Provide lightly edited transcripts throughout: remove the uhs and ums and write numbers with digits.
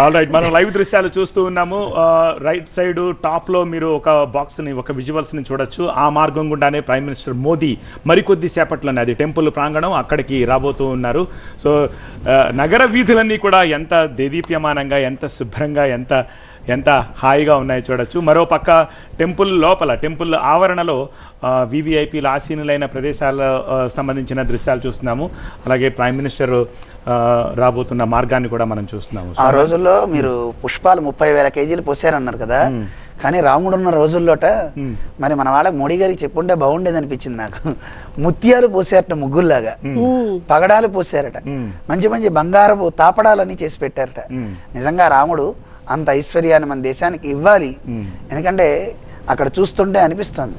All right, మనం live దృశ్యాలు చూస్తూ ఉన్నాము. రైట్ సైడ్ టాప్లో మీరు ఒక బాక్స్ని, ఒక విజువల్స్ని చూడొచ్చు. ఆ మార్గం గుండానే ప్రైమ్ మినిస్టర్ మోదీ మరికొద్ది సేపట్లోనే, అది టెంపుల్ ప్రాంగణం, అక్కడికి రాబోతూ ఉన్నారు. సో నగర వీధులన్నీ కూడా ఎంత దేదీప్యమానంగా, ఎంత శుభ్రంగా, ఎంత హాయిగా ఉన్నాయో చూడొచ్చు. మరోపక్క టెంపుల్ లోపల, టెంపుల్ ఆవరణలో వివిఐపీల ఆసీనులైన ప్రదేశాల సంబంధించిన దృశ్యాలు చూస్తున్నాము. అలాగే ప్రైమ్ మినిస్టర్ రాబోతున్న మార్గాన్ని కూడా మనం చూస్తున్నాము. ఆ రోజుల్లో మీరు పుష్పాలు 30,000 కేజీలు పోసారన్నారు కదా, కానీ రాముడు ఉన్న రోజుల్లోట మరి మన వాళ్ళకి మోడీ గారికి చెప్పుంటే బాగుండేది అనిపించింది నాకు. ముత్యాలు పోసారట ముగ్గుల్లాగా, పగడాలు పోసారట, మంచి మంచి బంగారపు తాపడాలని చేసి పెట్టారట. నిజంగా రాముడు అంత ఐశ్వర్యాన్ని మన దేశానికి ఇవ్వాలి, ఎందుకంటే అక్కడ చూస్తుంటే అనిపిస్తుంది.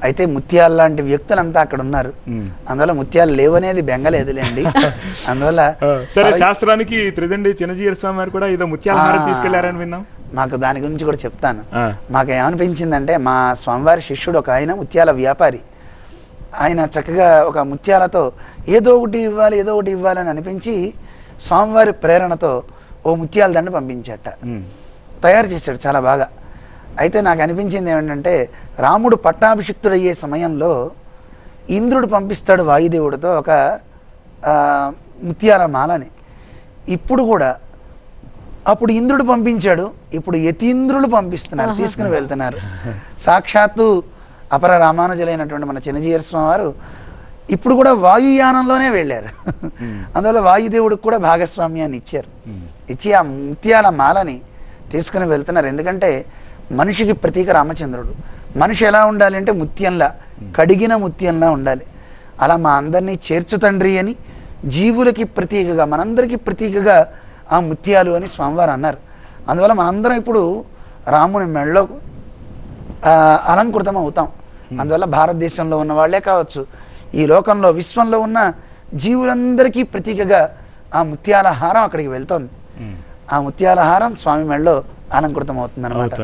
అయితే ముత్యాలు లాంటి వ్యక్తులంతా అక్కడ ఉన్నారు, అందువల్ల ముత్యాలు లేవనేది బెంగలేదులేండి. అందువల్ల సరే, శాస్త్రానికి త్రిదండి చిన్నజీయర్ స్వామి వారు కూడా ఏదో ముత్యాల హారం తీసుకెళ్లారని విన్నాం. మాకు దాని గురించి కూడా చెప్తాను. మాకు ఏమనిపించిందంటే, మా స్వామివారి శిష్యుడు ఒక ఆయన ముత్యాల వ్యాపారి, ఆయన చక్కగా ఒక ముత్యాలతో ఏదో ఒకటి ఇవ్వాలని అనిపించి స్వామివారి ప్రేరణతో ఓ ముత్యాల దండ పంపించాట, తయారు చేశాడు చాలా బాగా. అయితే నాకు అనిపించింది ఏమిటంటే, రాముడు పట్టాభిషిక్తుడయ్యే సమయంలో ఇంద్రుడు పంపిస్తాడు వాయుదేవుడితో ఒక ముత్యాల మాలని. ఇప్పుడు కూడా అప్పుడు ఇంద్రుడు పంపించాడు, ఇప్పుడు యతీంద్రులు పంపిస్తున్నారు, తీసుకుని వెళ్తున్నారు. సాక్షాత్తు అపర రామానుజులైనటువంటి మన చిన్నజీయర్ స్వామి వారు ఇప్పుడు కూడా వాయుయానంలోనే వెళ్ళారు. అందువల్ల వాయుదేవుడికి కూడా భాగస్వామ్యాన్ని ఇచ్చి ఆ ముత్యాల మాలని తీసుకుని వెళ్తున్నారు. ఎందుకంటే మనిషికి ప్రతీక రామచంద్రుడు. మనిషి ఎలా ఉండాలి అంటే ముత్యంలా, కడిగిన ముత్యంలా ఉండాలి. అలా మా అందరినీ చేర్చు తండ్రి అని, జీవులకి ప్రతీకగా, మనందరికీ ప్రతీకగా ఆ ముత్యాలు అని స్వామివారు అన్నారు. అందువల్ల మనందరం ఇప్పుడు రాముని మెడలో అలంకృతం అవుతాం. అందువల్ల భారతదేశంలో ఉన్న వాళ్ళే కావచ్చు, ఈ లోకంలో విశ్వంలో ఉన్న జీవులందరికీ ప్రతీకగా ఆ ముత్యాల హారం అక్కడికి వెళ్తోంది. ఆ ముత్యాల హారం స్వామి మెడలో అలంకృతం అవుతుంది అన్నమాట.